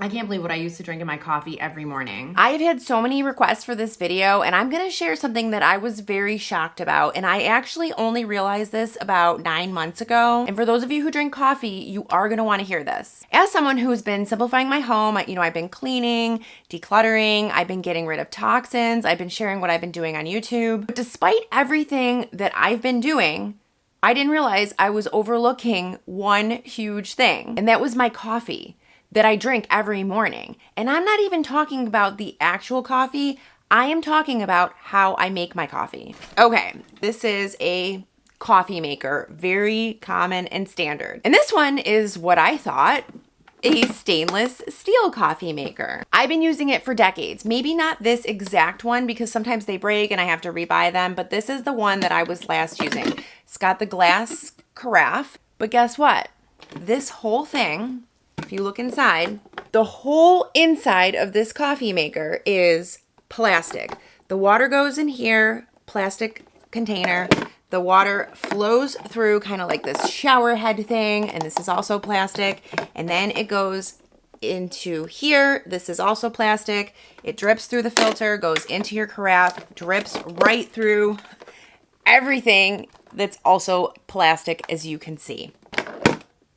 I can't believe what I used to drink in my coffee every morning. I've had so many requests for this video, and I'm gonna share something that I was very shocked about, and I actually only realized this about 9 months ago. And for those of you who drink coffee, you are gonna wanna hear this. As someone who's been simplifying my home, I've been cleaning, decluttering, I've been getting rid of toxins, I've been sharing what I've been doing on YouTube. But despite everything that I've been doing, I didn't realize I was overlooking one huge thing, and that was my coffee that I drink every morning. And I'm not even talking about the actual coffee. I am talking about how I make my coffee. Okay, this is a coffee maker, very common and standard. And this one is what I thought, a stainless steel coffee maker. I've been using it for decades. Maybe not this exact one because sometimes they break and I have to rebuy them, but this is the one that I was last using. It's got the glass carafe, but guess what? This whole thing, if you look inside, the whole inside of this coffee maker is plastic. The water goes in here, plastic container. The water flows through kind of like this shower head thing, and this is also plastic. And then it goes into here. This is also plastic. It drips through the filter, goes into your carafe, drips right through everything that's also plastic, as you can see.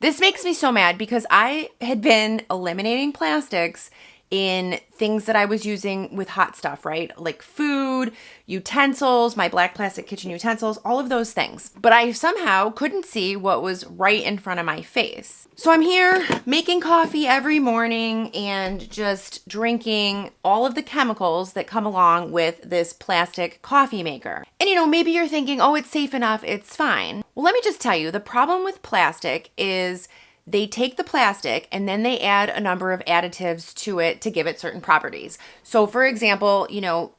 This makes me so mad because I had been eliminating plastics in things that I was using with hot stuff, right? Like food, utensils, my black plastic kitchen utensils, all of those things. But I somehow couldn't see what was right in front of my face. So I'm here making coffee every morning and just drinking all of the chemicals that come along with this plastic coffee maker. And maybe you're thinking, oh, it's safe enough, it's fine. Well, let me just tell you, the problem with plastic is they take the plastic and then they add a number of additives to it to give it certain properties. So for example,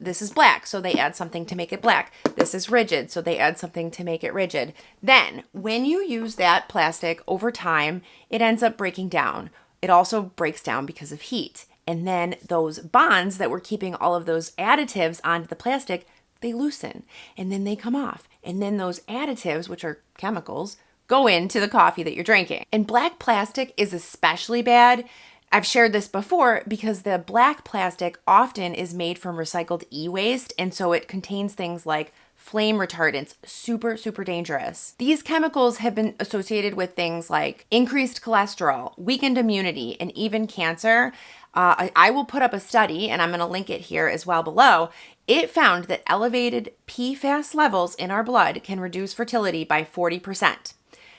this is black, so they add something to make it black. This is rigid, so they add something to make it rigid. Then when you use that plastic over time, it ends up breaking down. It also breaks down because of heat. And then those bonds that were keeping all of those additives onto the plastic, they loosen and then they come off. And then those additives, which are chemicals, go into the coffee that you're drinking. And black plastic is especially bad. I've shared this before because the black plastic often is made from recycled e-waste, and so it contains things like flame retardants, super, super dangerous. These chemicals have been associated with things like increased cholesterol, weakened immunity, and even cancer. I will put up a study, and I'm going to link it here as well below. It found that elevated PFAS levels in our blood can reduce fertility by 40%.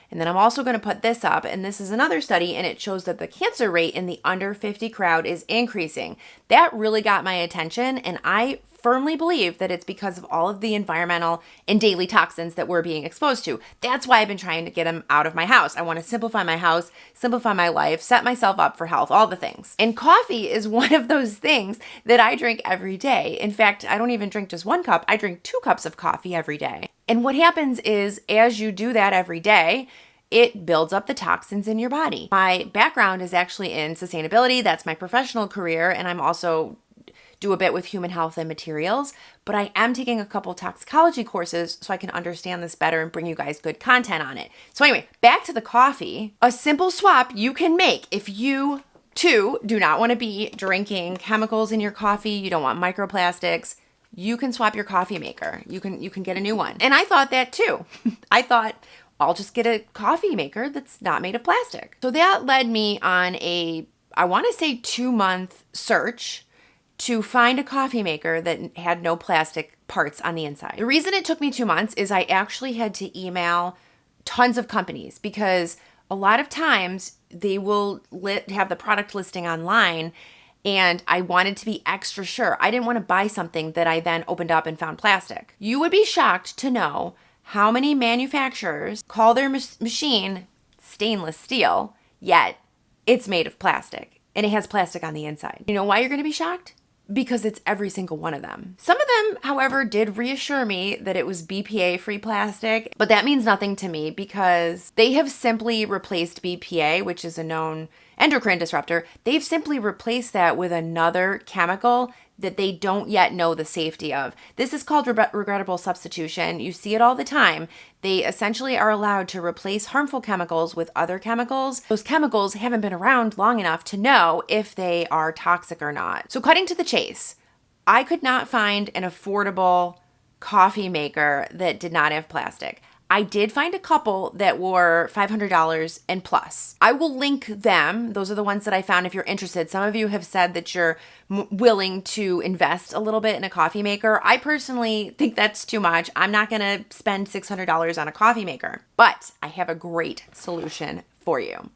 And then I'm also going to put this up, and this is another study, and it shows that the cancer rate in the under 50 crowd is increasing. That really got my attention, and I firmly believe that it's because of all of the environmental and daily toxins that we're being exposed to. That's why I've been trying to get them out of my house. I want to simplify my house, simplify my life, set myself up for health, all the things. And coffee is one of those things that I drink every day. In fact, I don't even drink just 1 cup. I drink 2 cups of coffee every day. And what happens is, as you do that every day, it builds up the toxins in your body. My background is actually in sustainability. That's my professional career. And I'm also do a bit with human health and materials, but I am taking a couple toxicology courses so I can understand this better and bring you guys good content on it. So anyway, back to the coffee. A simple swap you can make if you too do not want to be drinking chemicals in your coffee, you don't want microplastics, you can swap your coffee maker. You can get a new one. And I thought that too. I thought, I'll just get a coffee maker that's not made of plastic. So that led me on I want to say 2-month search to find a coffee maker that had no plastic parts on the inside. The reason it took me 2 months is I actually had to email tons of companies because a lot of times they will have the product listing online, and I wanted to be extra sure. I didn't want to buy something that I then opened up and found plastic. You would be shocked to know how many manufacturers call their machine stainless steel, yet it's made of plastic and it has plastic on the inside. You know why you're going to be shocked? Because it's every single one of them. Some of them, however, did reassure me that it was BPA-free plastic, but that means nothing to me because they have simply replaced BPA, which is a known endocrine disruptor, they've simply replaced that with another chemical that they don't yet know the safety of. This is called regrettable substitution. You see it all the time. They essentially are allowed to replace harmful chemicals with other chemicals. Those chemicals haven't been around long enough to know if they are toxic or not. So cutting to the chase, I could not find an affordable coffee maker that did not have plastic. I did find a couple that were $500 and plus. I will link them. Those are the ones that I found if you're interested. Some of you have said that you're willing to invest a little bit in a coffee maker. I personally think that's too much. I'm not going to spend $600 on a coffee maker, but I have a great solution for you.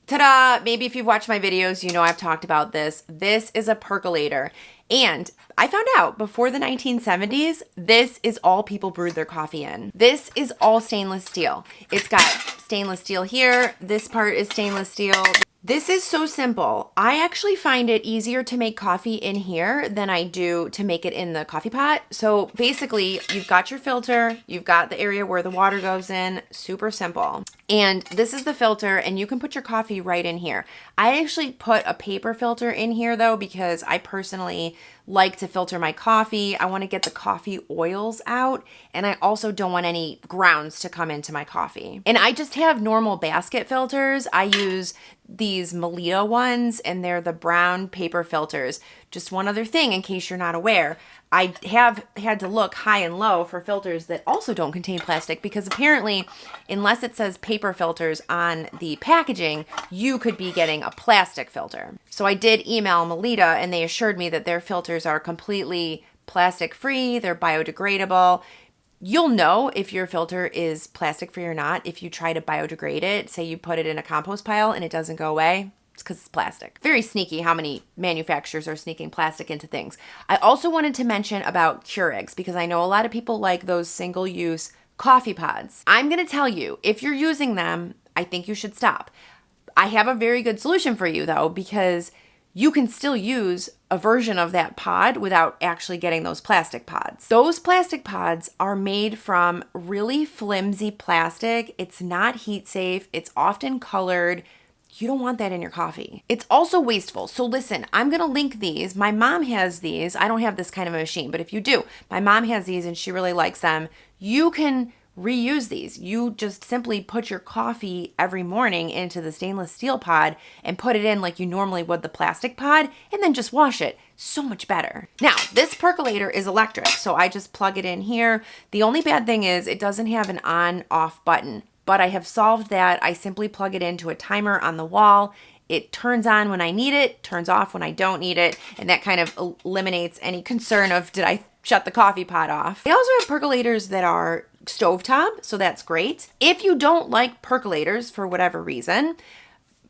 Ta-da! Maybe if you've watched my videos, you know I've talked about this. This is a percolator. And I found out before the 1970s, this is all people brewed their coffee in. This is all stainless steel. It's got stainless steel here. This part is stainless steel. This is so simple. I actually find it easier to make coffee in here than I do to make it in the coffee pot. So basically, you've got your filter, you've got the area where the water goes in, super simple. And this is the filter, and you can put your coffee right in here. I actually put a paper filter in here though, because I personally like to filter my coffee. I want to get the coffee oils out, and I also don't want any grounds to come into my coffee. And I just have normal basket filters. I use these Melita ones, and they're the brown paper filters. Just one other thing in case you're not aware, I have had to look high and low for filters that also don't contain plastic, because apparently, unless it says paper filters on the packaging, you could be getting a plastic filter. So I did email Melita, and they assured me that their filters are completely plastic free, they're biodegradable. You'll know if your filter is plastic free or not if you try to biodegrade it. Say you put it in a compost pile and it doesn't go away. It's because it's plastic. Very sneaky how many manufacturers are sneaking plastic into things. I also wanted to mention about Keurigs, because I know a lot of people like those single-use coffee pods. I'm going to tell you, if you're using them, I think you should stop. I have a very good solution for you though, because you can still use a version of that pod without actually getting those plastic pods. Those plastic pods are made from really flimsy plastic. It's not heat safe. It's often colored. You don't want that in your coffee. It's also wasteful. So listen, I'm going to link these. My mom has these. I don't have this kind of a machine, but if you do, my mom has these and she really likes them. You can reuse these. You just simply put your coffee every morning into the stainless steel pod and put it in like you normally would the plastic pod, and then just wash it. So much better. Now, this percolator is electric, so I just plug it in here. The only bad thing is it doesn't have an on-off button, but I have solved that. I simply plug it into a timer on the wall. It turns on when I need it, turns off when I don't need it, and that kind of eliminates any concern of, did I shut the coffee pot off? They also have percolators that are stovetop, so that's great. If you don't like percolators for whatever reason,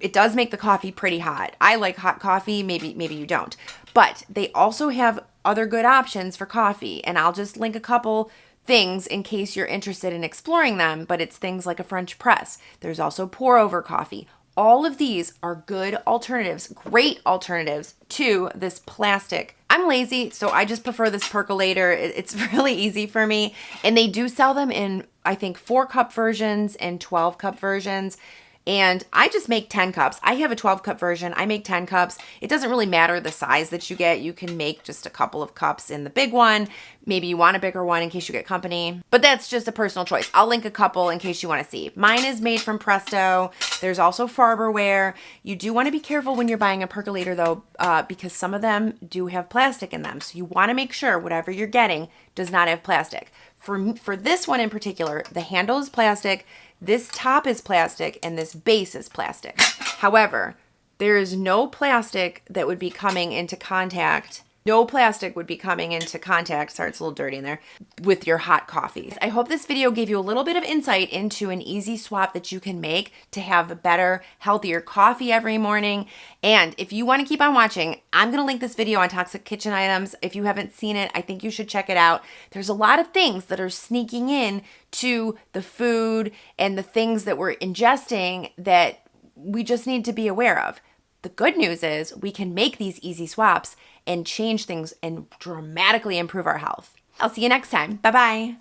it does make the coffee pretty hot. I like hot coffee, maybe you don't. But they also have other good options for coffee, and I'll just link a couple things in case you're interested in exploring them, but it's things like a French press. There's also pour over coffee. All of these are good alternatives, great alternatives to this plastic. I'm lazy, so I just prefer this percolator. It's really easy for me. And they do sell them in, I think, 4-cup versions and 12-cup versions. And I just make 10 cups. I have a 12-cup version. I make 10 cups. It doesn't really matter the size that you get. You can make just a couple of cups in the big one. Maybe you want a bigger one in case you get company. But that's just a personal choice. I'll link a couple in case you want to see. Mine is made from Presto. There's also Farberware. You do want to be careful when you're buying a percolator though, because some of them do have plastic in them. So you want to make sure whatever you're getting does not have plastic. For this one in particular, the handle is plastic, this top is plastic, and this base is plastic. However, there is no plastic that would be coming into contact. No plastic would be coming into contact, sorry, it's a little dirty in there, with your hot coffee. I hope this video gave you a little bit of insight into an easy swap that you can make to have a better, healthier coffee every morning. And if you want to keep on watching, I'm going to link this video on toxic kitchen items. If you haven't seen it, I think you should check it out. There's a lot of things that are sneaking in to the food and the things that we're ingesting that we just need to be aware of. The good news is we can make these easy swaps and change things and dramatically improve our health. I'll see you next time. Bye-bye.